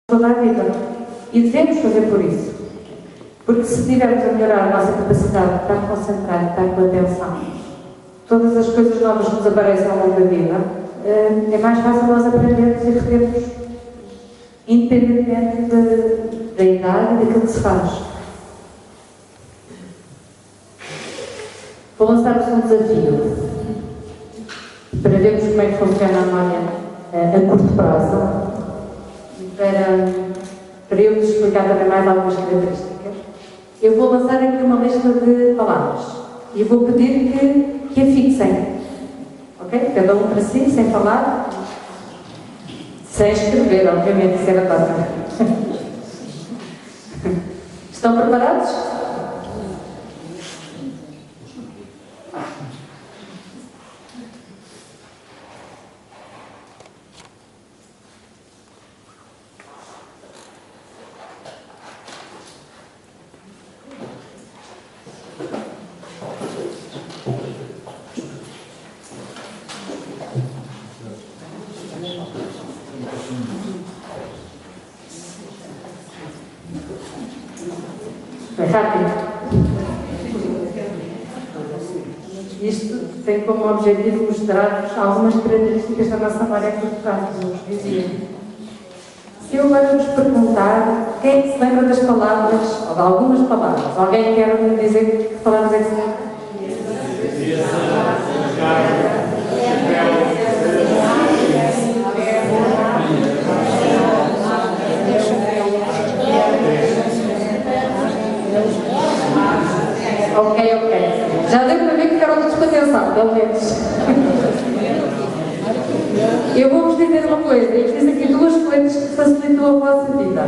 toda a vida. E devemos fazer por isso. Porque se tivermos a melhorar a nossa capacidade de estar concentrado, de estar com atenção, todas as coisas novas que nos aparecem ao longo da vida, é mais fácil nós aprendermos e retermos, independentemente da idade e daquilo que se faz. Vou lançar-vos um desafio para vermos como é que funciona a memória a curto prazo. Para eu vos explicar também mais algumas características, eu vou lançar aqui uma lista de palavras e vou pedir que a fixem, ok? Cada um para si, sem falar, sem escrever, obviamente, isso era fácil. Estão preparados? É rápido. Isto tem como objetivo mostrar-vos algumas características da nossa memória a curto prazo, como vos dizia. Se eu agora vos perguntar quem é que se lembra das palavras, ou de algumas palavras, alguém quer me dizer que palavras é que se lembra? Ok. Já deu para ver que ficaram todos com atenção, pelo menos. Eu vou-vos dizer uma coisa, eu fiz aqui duas coisas que facilitou a vossa vida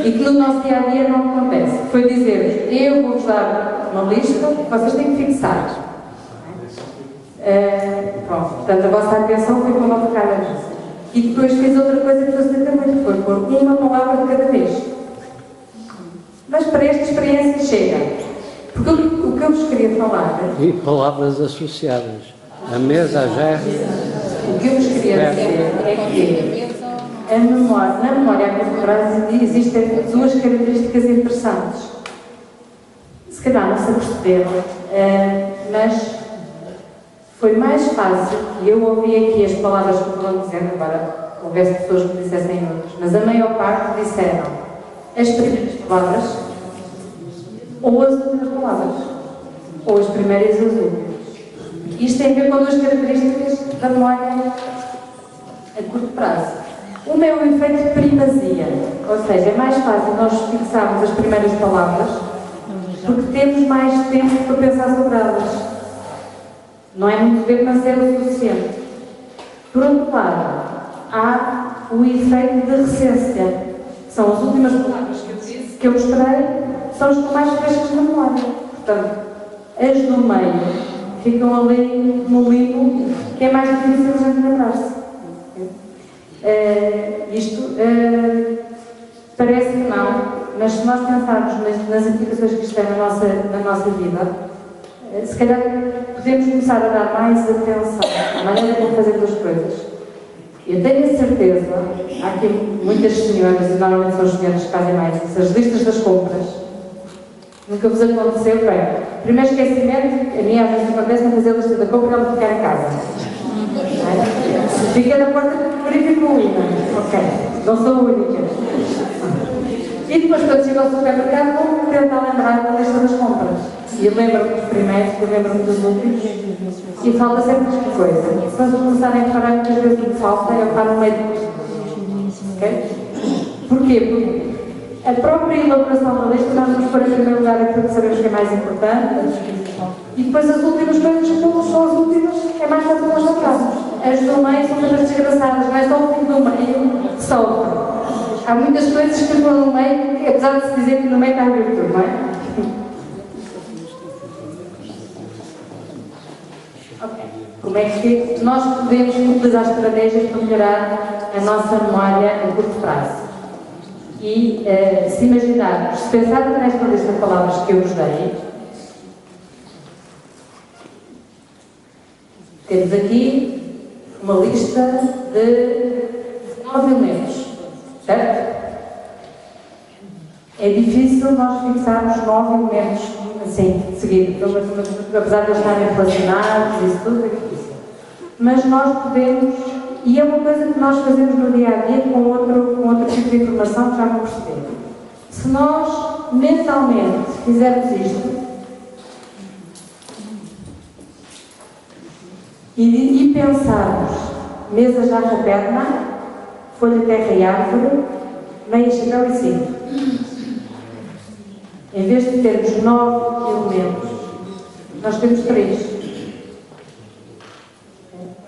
e que no nosso dia-a-dia não acontece. Foi dizer-vos, eu vou-vos dar uma lista que vocês têm que fixar. Pronto, portanto, a vossa atenção foi como uma cara nisso. E depois fiz outra coisa que facilita muito, foi pôr uma palavra de cada vez. Mas para esta experiência chega. Porque o que eu vos queria falar... E palavras associadas. A mesa, já... O que eu vos queria dizer é que na memória a curto prazo existem duas características interessantes. Se calhar não se aperceberam, mas foi mais fácil, e eu ouvi aqui as palavras que vão dizendo, agora houvesse pessoas que dissessem outras, mas a maior parte disseram as primeiras palavras ou as últimas palavras, ou as primeiras e as últimas. Isto tem a ver com duas características da memória a curto prazo. Uma é o efeito de primazia, ou seja, é mais fácil nós fixarmos as primeiras palavras porque temos mais tempo para pensar sobre elas. Não é muito tempo, mas é o suficiente. Por outro lado, há o efeito de recência, que são as últimas palavras que eu mostrei, são as que mais frescas na memória. Portanto, as do meio ficam ali no limbo, que é mais difícil a gente lembrar-se. Isto parece que não, mas se nós pensarmos nas implicações que isto tem na nossa vida, se calhar podemos começar a dar mais atenção à maneira como fazer duas coisas. Eu tenho a certeza, há aqui muitas senhoras, e normalmente são as senhoras que fazem mais isso, as listas das compras. Nunca vos aconteceu, bem, primeiro esquecimento, a minha às vezes acontece a fazer a lista da compra e ela ficar em casa. Fica na porta do frigorífico com o imã. Ok, não sou a única. E depois, quando chego ao supermercado, vou tentar lembrar da lista das compras. E eu lembro-me dos primeiros, eu lembro-me dos últimos, e falta sempre qualquer coisa. Se vocês começarem a reparar muitas vezes o que falta, eu paro no meio de tudo. Ok? Porquê? Porque a própria elaboração da lista, nós vamos pôr em primeiro lugar aquilo que sabemos que é mais importante, e depois as últimas coisas, como são as últimas, é mais fácil nós lembrarmos. As do meio são coisas desgraçadas, não é só o fim do meio que solta. Há muitas coisas que estão no meio, que, apesar de se dizer que no meio está a virtude, não é? Ok. Como é que nós podemos utilizar estratégias para melhorar a nossa memória a curto prazo? E se imaginarmos, se pensarmos nesta lista de palavras que eu vos dei, temos aqui uma lista de 9 elementos. certo? É difícil nós fixarmos 9 elementos assim, de seguida, apesar de eles estarem relacionados, isso tudo é difícil. Mas nós podemos, e é uma coisa que nós fazemos no dia a dia com outro tipo de informação que já vamos perceber. Se nós mentalmente fizermos isto e pensarmos mesa, jarra, perna, folha, terra e árvore, meia, chapéu e cinto. Em vez de termos 9 elementos, nós temos 3.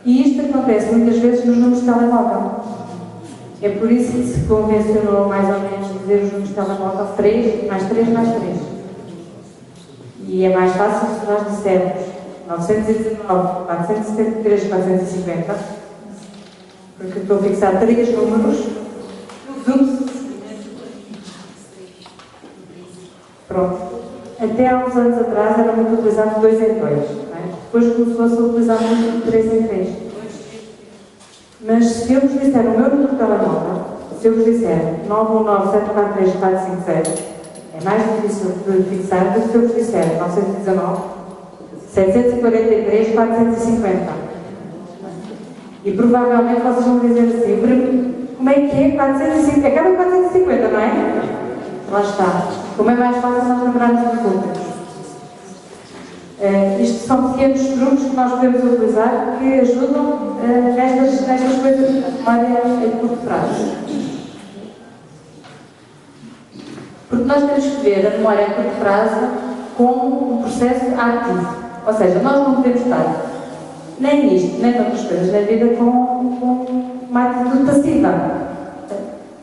E isto acontece muitas vezes nos números de telemóvel. É por isso que se convencionou mais ou menos dizer os números de telemóvel 3, mais 3, mais 3. E é mais fácil se nós dissermos 919, 473, 450, porque estou a fixar 3 números do que. Pronto. Até há uns anos atrás era muito utilizado 2 em 2. Não é? Depois começou-se a utilizar muito 3 em 3. Mas se eu vos disser o meu número de telemóvel, se eu vos disser 919-743-450, é mais difícil de fixar do que se eu vos disser 919-743-450. E provavelmente vocês vão dizer assim, como é que é 450? Acaba em 450, não é? Lá está. Como é mais fácil nós lembrarmos de números. Isto são pequenos truques que nós podemos utilizar que ajudam nestas coisas de memória a curto prazo. Porque nós temos que ver a memória a curto prazo como um processo ativo. Ou seja, nós não podemos estar nem nisto, nem noutras coisas na vida com uma atitude passiva.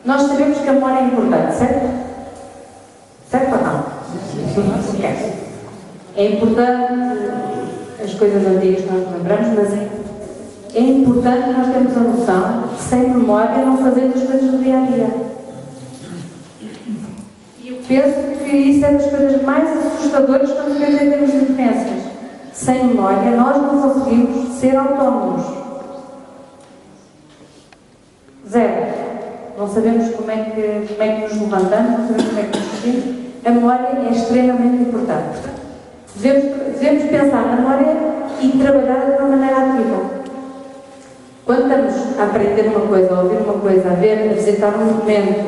Nós sabemos que a memória é importante, certo? Certo ou não? Okay. É importante as coisas antigas que nós lembramos, mas é importante nós termos a noção que sem memória não fazemos as coisas do dia a dia. E eu penso que isso é das coisas mais assustadoras quando vemos em termos de diferenças. Sem memória nós não conseguimos ser autónomos. Zero. Não sabemos como é que nos levantamos, não sabemos como é que nos vestimos. A memória é extremamente importante. Devemos pensar na memória e trabalhar de uma maneira ativa. Quando estamos a aprender uma coisa, a ouvir uma coisa, a ver, a visitar um monumento,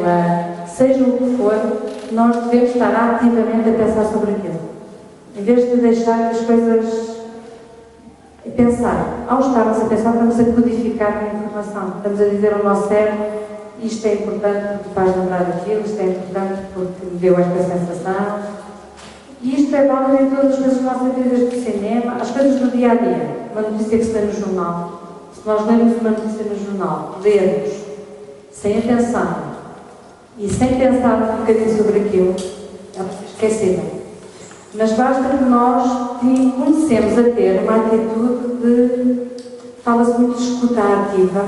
seja o que for, nós devemos estar ativamente a pensar sobre aquilo. Em vez de deixar as coisas a pensar. Ao estarmos a pensar, estamos a codificar a informação. Estamos a dizer ao nosso cérebro: isto é importante porque faz lembrar daquilo, isto é importante porque me deu esta sensação. E isto é válido em todas as coisas da nossa vida, desde o cinema, as coisas do dia a dia. Uma notícia que se lê no jornal. Se nós lemos uma notícia no jornal, lermos sem atenção e sem pensar um bocadinho sobre aquilo, é esquecida. Mas basta que nós comecemos a ter uma atitude de. Fala-se muito de escuta ativa.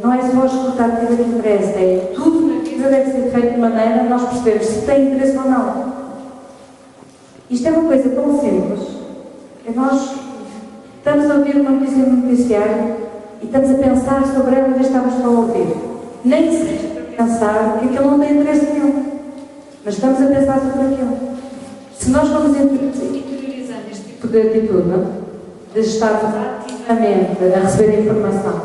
Não é só a escuta ativa que interessa, é tudo na vida deve ser feito de maneira a nós percebermos se tem interesse ou não. Isto é uma coisa tão simples. Nós estamos a ouvir uma notícia no noticiário e estamos a pensar sobre ela em vez de estarmos só a ouvir. Nem que seja para pensar que aquilo não tem interesse nenhum. Mas estamos a pensar sobre aquilo. Se nós vamos interiorizando este tipo de atitude, de estarmos ativamente a receber informação,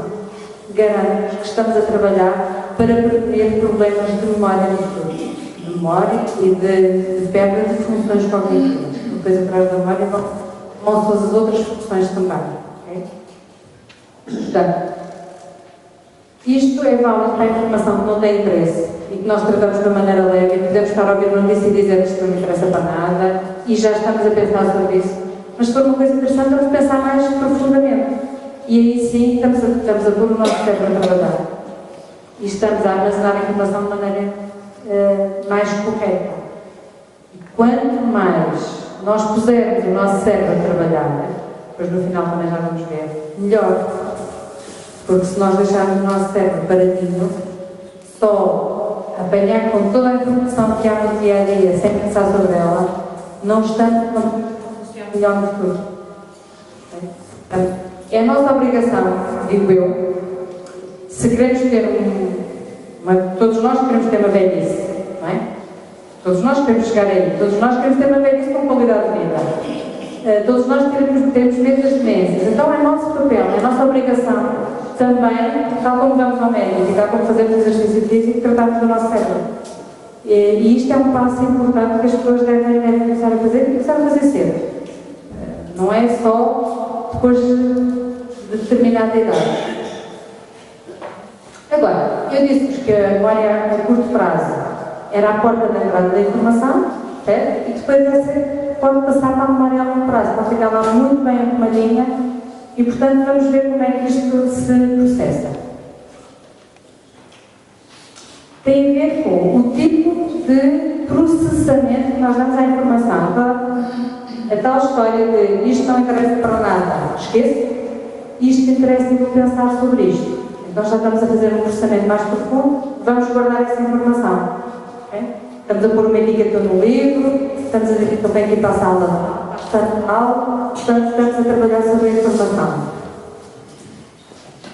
garanto que estamos a trabalhar para prevenir problemas de memória no futuro. De memória e de perda de funções cognitivas. Depois, atrás da memória, vão todas as outras funções também. Okay? Portanto, isto é válido para a informação que não tem interesse e que nós tratamos de uma maneira leve e podemos estar a ouvir uma notícia e dizer que isto não me interessa para nada e já estamos a pensar sobre isso. Mas se for uma coisa interessante, vamos pensar mais profundamente. E aí sim estamos a pôr o nosso cérebro a trabalhar. E estamos a armazenar a informação de maneira mais correta. E quanto mais nós pusermos o nosso cérebro a trabalhar, depois no final também já vamos ver, melhor. Porque se nós deixarmos o nosso cérebro paradinho, só apanhar com toda a informação que há no dia a dia sem pensar sobre ela, não estamos a funcionar melhor no futuro. Portanto, é a nossa obrigação, digo eu, se queremos ter Todos nós queremos ter uma velhice, não é? Todos nós queremos chegar aí, todos nós queremos ter uma velhice com qualidade de vida. Todos nós temos medo das demências. Então é nosso papel, é nossa obrigação também, tal como vamos ao médico e tal como fazemos exercício físico, tratarmos do nosso cérebro. E isto é um passo importante que as pessoas devem começar a fazer e começar a fazer cedo. Não é só depois de determinada idade. Agora, eu disse-vos que a memória a curto prazo era a porta da entrada da informação, certo? E depois essa pode passar para a memória a longo prazo, pode ficar lá muito bem arrumadinha e, portanto, vamos ver como é que isto se processa. Tem a ver com o tipo de processamento que nós damos à informação. A tal história de isto não interessa para nada, esqueça, isto interessa e vou pensar sobre isto. Então já estamos a fazer um processamento mais profundo, vamos guardar essa informação. Okay? Estamos a pôr uma etiqueta no livro, estamos a dizer também aqui para a sala central, portanto estamos a trabalhar sobre a informação.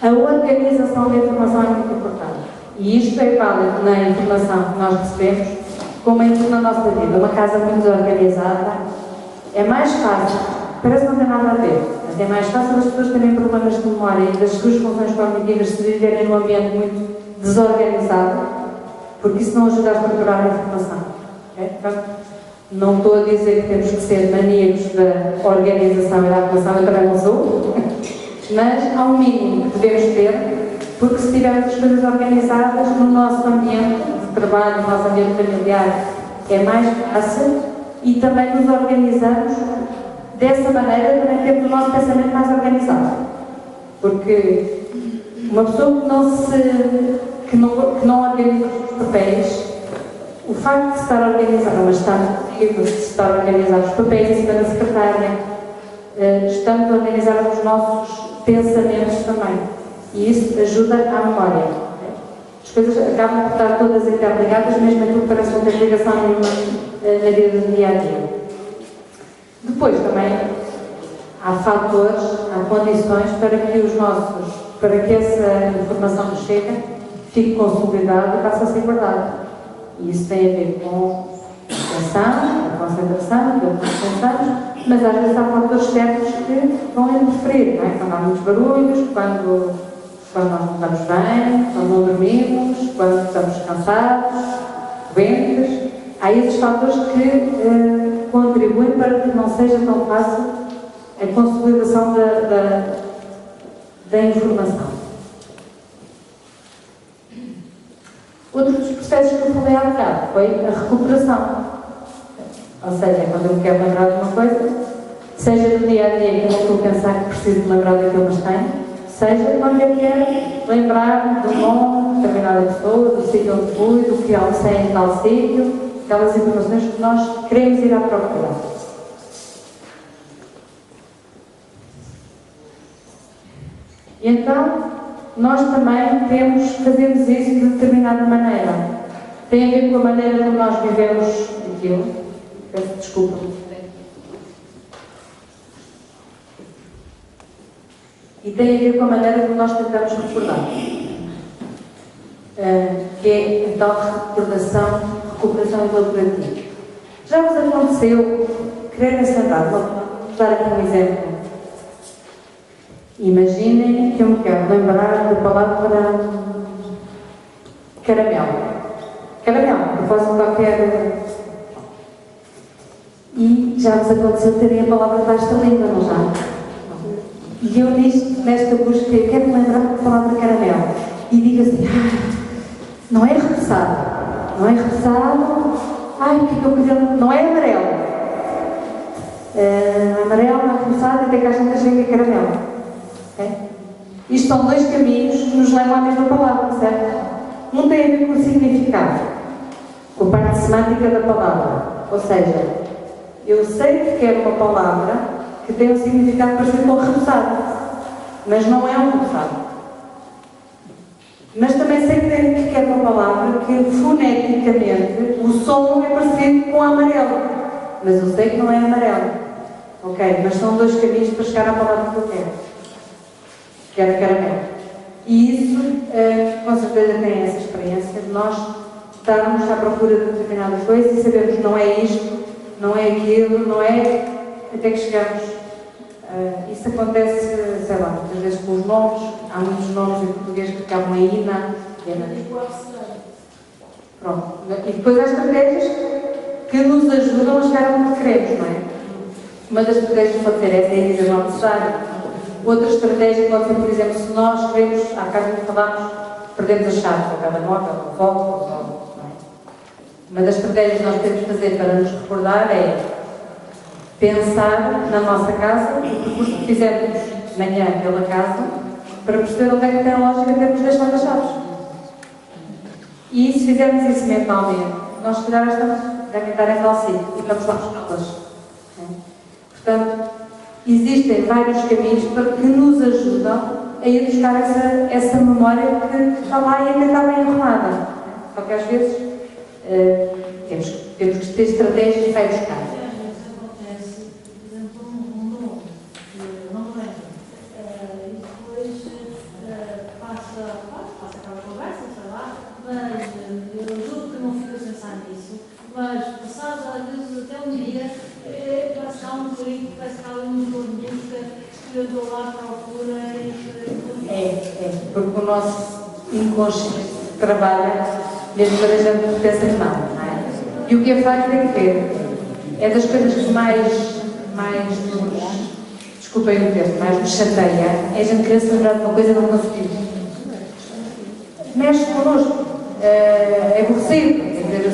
A organização da informação é muito importante. E isto é válido na informação que nós recebemos, como em tudo na nossa vida. Uma casa muito desorganizada é mais fácil, parece não ter nada a ver, mas é mais fácil as pessoas terem problemas de memória e das suas funções cognitivas se viverem num ambiente muito desorganizado, porque isso não ajuda a estruturar a informação. Okay? Então, não estou a dizer que temos que ser maníacos da organização e da arrumação, eu também não sou, mas há um mínimo que devemos ter, porque se tivermos as coisas organizadas no nosso ambiente de trabalho, no nosso ambiente familiar, é mais fácil e também nos organizamos dessa maneira, também temos o nosso pensamento mais organizado. Porque uma pessoa que não organiza os papéis, o facto de estar organizado, mas de estar organizado os papéis em cima da secretária, estamos a organizar os nossos pensamentos também. E isso ajuda à memória. As coisas acabam por estar todas interligadas, mesmo aquilo que parece não ter ligação nenhuma na vida do dia a dia. Depois também há fatores, há condições para que essa informação que chega fique consolidada e passe a ser guardada. E isso tem a ver com a atenção, a concentração, aquilo que nós pensamos, mas às vezes há fatores externos que vão interferir, não é? Quando há muitos barulhos, quando nós não estamos bem, quando não dormimos, quando estamos cansados, doentes. Há esses fatores que contribuem para que não seja tão fácil a consolidação da informação. Outro dos processos que eu falei há bocado foi a recuperação. Ou seja, quando eu me quero lembrar de uma coisa, seja no dia a dia que eu não estou a pensar que preciso de lembrar daquilo que tenho, seja quando eu quero lembrar do nome de determinada pessoa, do sítio onde fui, do que almocei em tal sítio, aquelas informações que nós queremos ir à procura. E então, nós também fazemos isso de determinada maneira. Tem a ver com a maneira como nós vivemos aquilo. Peço desculpa. E tem a ver com a maneira como nós tentamos recordar. Que é a tal recuperação elaborativa. Já vos aconteceu quererem se lembrar? Vou dar aqui um exemplo. Imaginem que eu me quero lembrar da palavra caramelo. Caramelo, eu faço qualquer... E já vos aconteceu terem a palavra debaixo da língua, não já? E eu nesta busca, eu quero me lembrar da palavra caramelo. E digo assim, não é repousado. Não é repousado. O que é que eu queria? Não é amarelo. Amarelo, não é repousado, até que a gente chega a caramelo. Okay? Isto são dois caminhos que nos levam à mesma palavra, certo? Um tem a ver com o significado, com a parte semântica da palavra. Ou seja, eu sei que quero uma palavra que tem um significado parecido com repousado, mas não é um repousado. Mas também sei que quero uma palavra que foneticamente o som é parecido com amarelo, mas eu sei que não é amarelo. Ok, mas são dois caminhos para chegar à palavra que eu quero. Que era caramelo. E isso com certeza têm essa experiência de nós estarmos à procura de determinadas coisas e sabemos que não é isto, não é aquilo, não é até que chegamos. Isso acontece, sei lá, muitas vezes com os nomes. Há muitos nomes em português que acabam em ina. Pronto. E depois há estratégias que nos ajudam a chegar onde queremos, não é? Uma das estratégias pode ser essa, é dizer não necessário. Outra estratégia pode ser, por exemplo, se nós queremos, há bocado que falámos, perdemos a chave, ou cada móvel, ou volta, não é? Uma das estratégias que nós temos de fazer para nos recordar é pensar na nossa casa, o percurso que fizemos de manhã pela casa, para perceber onde é que tem a lógica de termos deixado as chaves. E se fizermos isso mentalmente, nós se calhar estamos a tentar em tal sítio e estamos lá buscá-las. Portanto, existem vários caminhos que nos ajudam a ir buscar essa memória que está lá e ainda está bem enrolada. Só que às vezes temos que ter estratégias para ir buscar. Mas, passados às vezes até um dia, parece que há um clique, parece que há um motor de busca que eu dou lá, procura e... Porque o nosso inconsciente trabalha mesmo para a gente pensa em nada, não é? E o que é facto é que é das coisas que mais nos, desculpem o termo, mais nos chateia, é a gente querer se lembrar de uma coisa e não conseguir. Mexe connosco. É aborrecido. Eu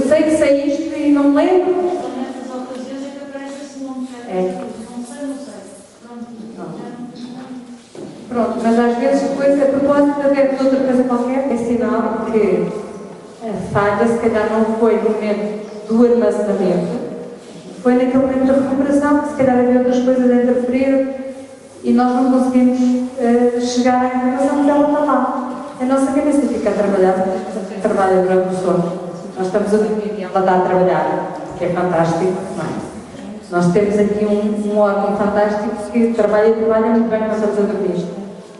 sei que sei isto e não me lembro. Nessas ocasiões é que aparece esse nome. Não sei. Pronto, mas às vezes depois, a propósito até de outra coisa qualquer, é sinal que a falha se calhar não foi no momento do armazenamento, foi naquele momento da recuperação, que se calhar havia outras coisas a interferir e nós não conseguimos chegar à informação porque ela está lá. A nossa cabeça fica a trabalhar, trabalha durante o sono. Nós estamos a dormir e ela está a trabalhar, que é fantástico, não é? Nós temos aqui um órgão fantástico que trabalha muito bem quando estamos a dormir.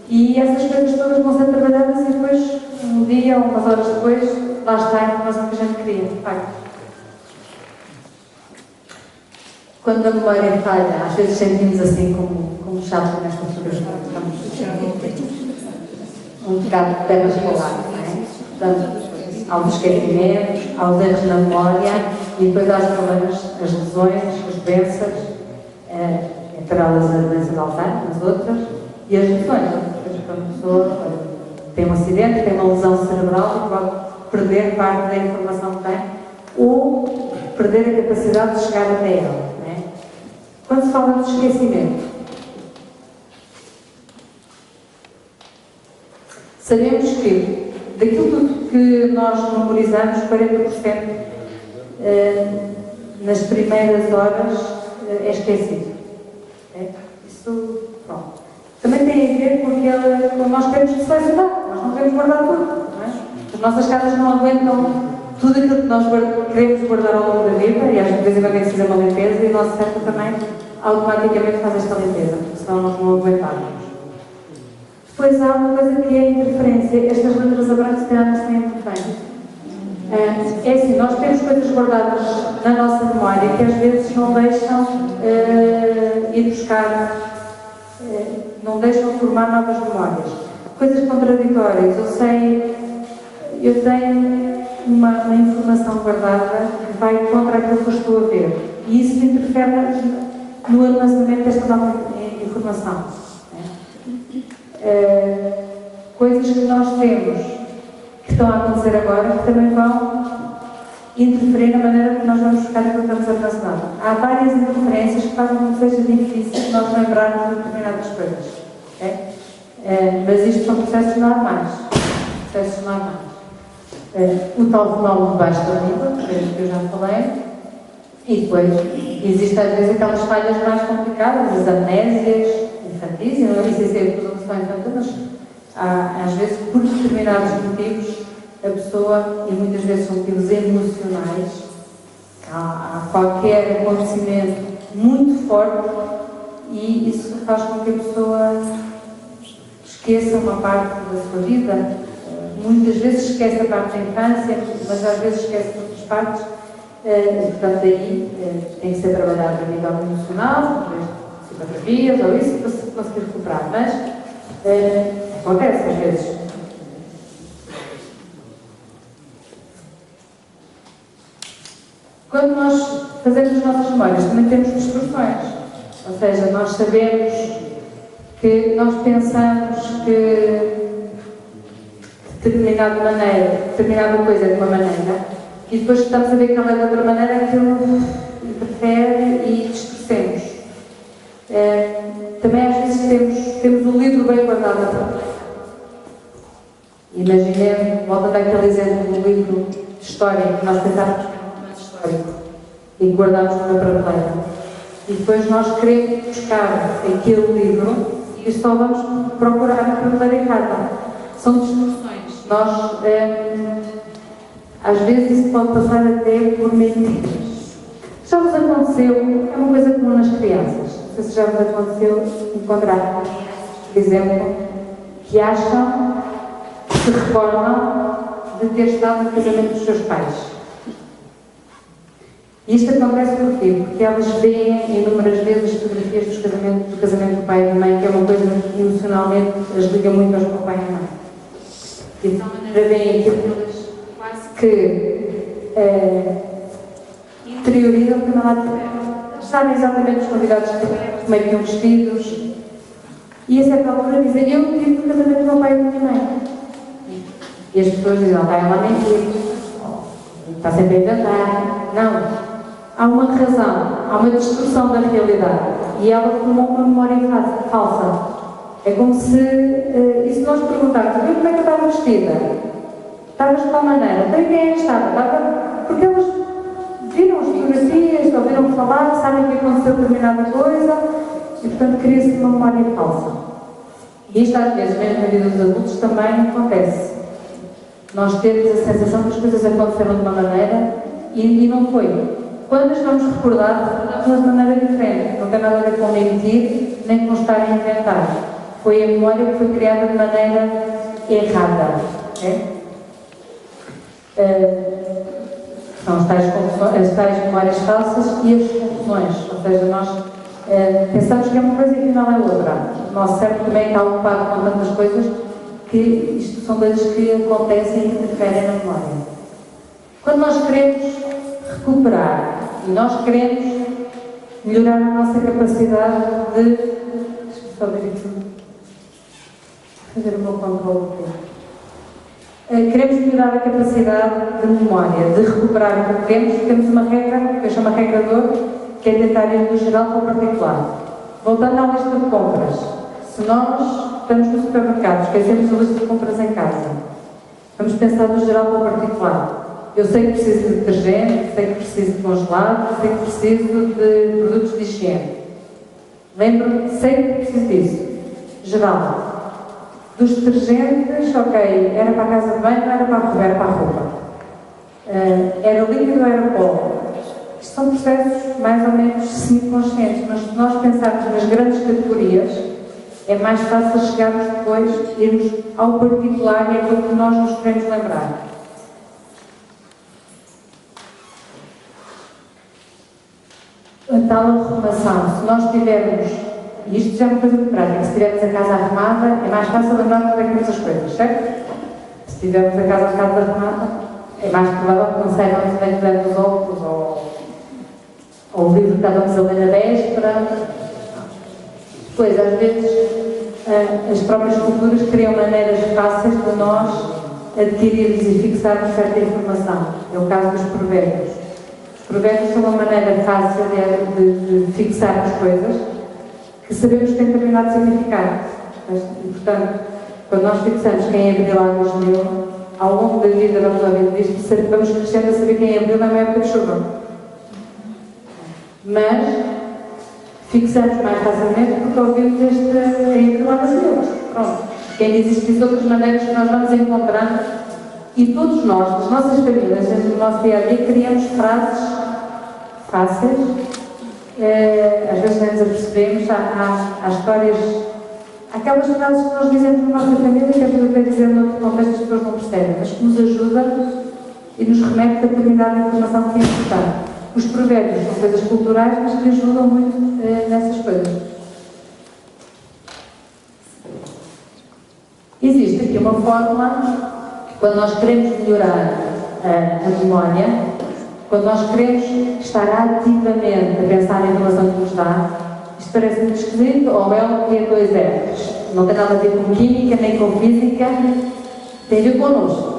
E essas coisas todas vão ser trabalhadas e depois, um dia ou umas horas depois, lá está a informação que a gente queria, de facto. Quando a memória falha, às vezes sentimos assim como chato nesta fotografia. Estamos um bocado de pernas para o lado, não é? Portanto, há os esquecimentos, há os erros na memória e depois há os problemas, as lesões, as doenças, entre elas a doença de Alzheimer, as outras, e as lesões. Depois, quando a pessoa tem um acidente, tem uma lesão cerebral e pode perder parte da informação que tem ou perder a capacidade de chegar até ela. Não é? Quando se fala de esquecimento, sabemos que daquilo tudo que nós memorizamos, 40% nas primeiras horas é esquecido. Isso, pronto. Também tem a ver com nós temos que selecionar, nós não queremos guardar tudo. Não é? As nossas casas não aguentam tudo aquilo que nós queremos guardar ao longo da vida e às vezes vai ter que fazer uma limpeza e o nosso cérebro também automaticamente faz esta limpeza, porque senão nós não aguentamos. Depois há uma coisa que é a interferência. Estas letras a branco se calhar não se têm interferência. É assim, nós temos coisas guardadas na nossa memória que às vezes não deixam ir buscar, não deixam formar novas memórias. Coisas contraditórias. Eu tenho uma informação guardada que vai contra aquilo que eu estou a ver. E isso interfere no armazenamento desta nova informação. Coisas que nós temos que estão a acontecer agora que também vão interferir na maneira que nós vamos buscar aquilo que estamos a armazenar. Há várias interferências que fazem com que seja difícil nós lembrarmos de determinadas coisas. Mas isto são processos normais. O tal fenómeno de baixo da língua, que eu já falei, e depois existem às vezes aquelas falhas mais complicadas, as amnésias infantis, eu não disse dizer tudo o que são infantis, mas às vezes por determinados motivos a pessoa, e muitas vezes são motivos emocionais, há qualquer acontecimento muito forte e isso faz com que a pessoa esqueça uma parte da sua vida, muitas vezes esquece a parte da infância, mas às vezes esquece outras partes, e portanto daí tem que ser trabalhado a nível emocional, psicoterapias ou isso, para se conseguir recuperar, mas acontece às vezes. Quando nós fazemos as nossas memórias, também temos distorções, ou seja, nós sabemos que nós pensamos que determinada coisa é de uma maneira, e depois estamos a ver que ela é de outra maneira, aquilo interfere e distorcemos. Também às vezes temos o livro bem guardado atrás. Imaginemos, voltando àquele exemplo do livro de história, que nós tentávamos buscar um romance histórico e guardamos numa prateleira. E depois nós queremos buscar aquele livro e só vamos procurar a prateleira errada. São distorções. Nós, às vezes, isso pode passar até por mentiras. Já vos aconteceu, é uma coisa comum nas crianças, não sei se já vos aconteceu encontrar, por exemplo, que acham, se recordam de ter estado no casamento dos seus pais. E isto acontece porquê? Porque elas veem inúmeras vezes as fotografias do casamento do pai e da mãe, que é uma coisa que emocionalmente as liga muito aos pai e mãe. E de tal maneira veem aquilo quase que interiorizam que não lá tiveram. Sabem exatamente os convidados que tiveram, como é que iam vestidos. E a certa altura dizem, eu tive no casamento do meu pai e da minha mãe. E as pessoas dizem, ela está a mentir, está sempre a inventar. Não. Há uma razão, há uma distorção da realidade. E ela formou uma memória falsa. É como se, e se nós perguntarmos, como é que eu estava vestida? Estavas de tal maneira? Então, quem é que estava? Porque elas viram as fotografias, ouviram falar, sabem que aconteceu determinada coisa, e portanto cria-se uma memória falsa. E isto às vezes, mesmo na vida dos adultos, também acontece. Nós temos a sensação que as coisas aconteceram de uma maneira e não foi. Quando as vamos recordar de maneira diferente. Não tem nada a ver com mentir, nem com estar a inventar. Foi a memória que foi criada de maneira errada. São as tais memórias falsas e as confusões. Ou seja, nós pensamos que é uma coisa e afinal é outra. O nosso cérebro também está ocupado com tantas coisas que isto são coisas que acontecem e que interferem na memória. Quando nós queremos recuperar e nós queremos melhorar a nossa capacidade de... Deixa-me só ver aqui. Fazer o meu controle aqui. Queremos melhorar a capacidade de memória, de recuperar o que temos uma regra, que eu chamo a regra de ouro, que é tentar ir do geral para o particular. Voltando à lista de compras, se nós estamos no supermercado, esquecemos a lista de compras em casa, vamos pensar do geral para o particular. Eu sei que preciso de detergente, sei que preciso de congelado, sei que preciso de produtos de higiene. Lembro-me, sei que preciso disso. Geral. Dos detergentes, ok, era para a casa de banho, não era para a roupa. Era líquido ou era pó? Isto são processos mais ou menos semi-conscientes, mas se nós pensarmos nas grandes categorias, é mais fácil chegarmos depois, irmos ao particular e é aquilo que nós nos queremos lembrar. A tal arrumação, se nós tivermos, e isto já é uma coisa muito prática, se tivermos a casa arrumada, é mais fácil lembrar como é que temos as coisas, certo? Se tivermos a casa arrumada, é mais provável que não saibam onde vem tivemos os óculos ou o livro que estávamos a ler na véspera. Depois, às vezes, as próprias culturas criam maneiras fáceis de nós adquirirmos e fixarmos certa informação. É o caso dos provérbios. Os provérbios são uma maneira fácil de fixar as coisas que sabemos que tem determinado significado. E, portanto, quando nós fixamos quem é Abril Águas de Mil, ao longo da vida vamos ouvindo isto, vamos crescendo a saber quem é Abril na minha época de chuva. Mas fixamos mais facilmente porque ouvimos este Abril Águas de Mil. Pronto. Quem existem outras maneiras que nós vamos encontrando e todos nós, as nossas famílias, no nosso dia a dia, criamos frases fáceis. Às vezes nem nos apercebemos, há histórias aquelas frases que nós dizemos na nossa família, que é tudo a dizer noutro contexto, as pessoas não percebem, mas que nos ajuda e nos remete a determinada informação que é importante. Os provérbios são coisas culturais, mas que ajudam muito nessas coisas. Existe aqui uma fórmula, quando nós queremos melhorar a memória, quando nós queremos estar ativamente a pensar na informação que nos dá, isto parece muito esquisito, ou é o que é 2 R's. Não tem nada a ver com química, nem com física, tem a ver connosco.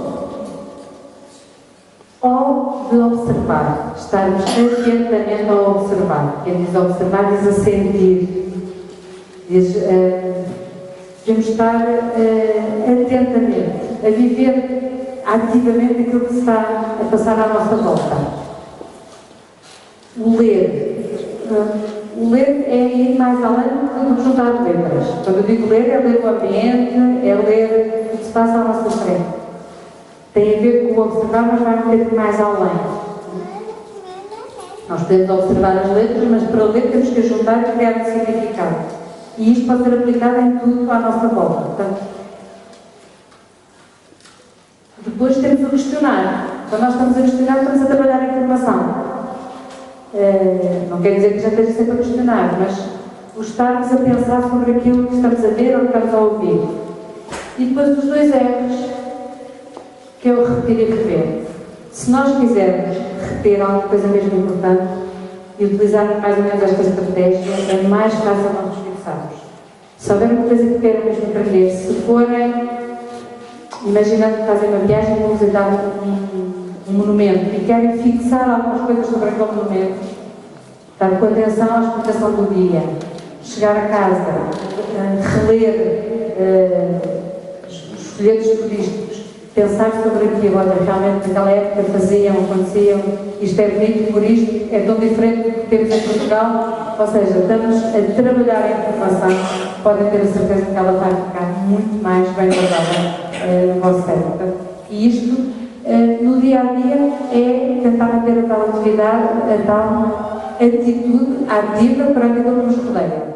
Ou de observar, estarmos atentamente a observar. Quem diz observar diz a sentir, diz, devemos estar atentamente, a viver ativamente aquilo que se está a passar à nossa volta. O ler. O ler é ir mais além do que juntar letras. Quando eu digo ler, é ler o ambiente, é ler o que se passa à nossa frente. Tem a ver com o observar, mas vai um bocadinho mais além. Nós podemos observar as letras, mas para ler temos que juntar e criar um significado. E isto pode ser aplicado em tudo à nossa volta. Portanto, depois temos a questionar. Quando nós estamos a questionar, estamos a trabalhar a informação. Não quer dizer que já esteja sempre a questionar, mas o estarmos a pensar sobre aquilo que estamos a ver ou que estamos a ouvir. E depois os 2 R's, que é o repetir e rever. Se nós quisermos repetir alguma coisa mesmo importante e utilizarmos mais ou menos esta estratégia, é mais fácil nós nos fixarmos. Se houver uma coisa que queiram mesmo aprender, se forem, imaginando que fazem uma viagem e vão visitar um monumento e querem fixar algumas coisas sobre aquele monumento, estar com atenção à explicação do dia, chegar a casa, reler os folhetos turísticos, pensar sobre aquilo, olha, realmente naquela época faziam, aconteciam, isto é bonito por isto, é tão diferente do que temos em Portugal, ou seja, estamos a trabalhar a informação, podem ter a certeza que ela vai ficar muito mais bem guardada no vosso cérebro. E isto, no dia a dia, é tentar manter a tal atividade, a tal atitude ativa perante aquilo que nos rodeia.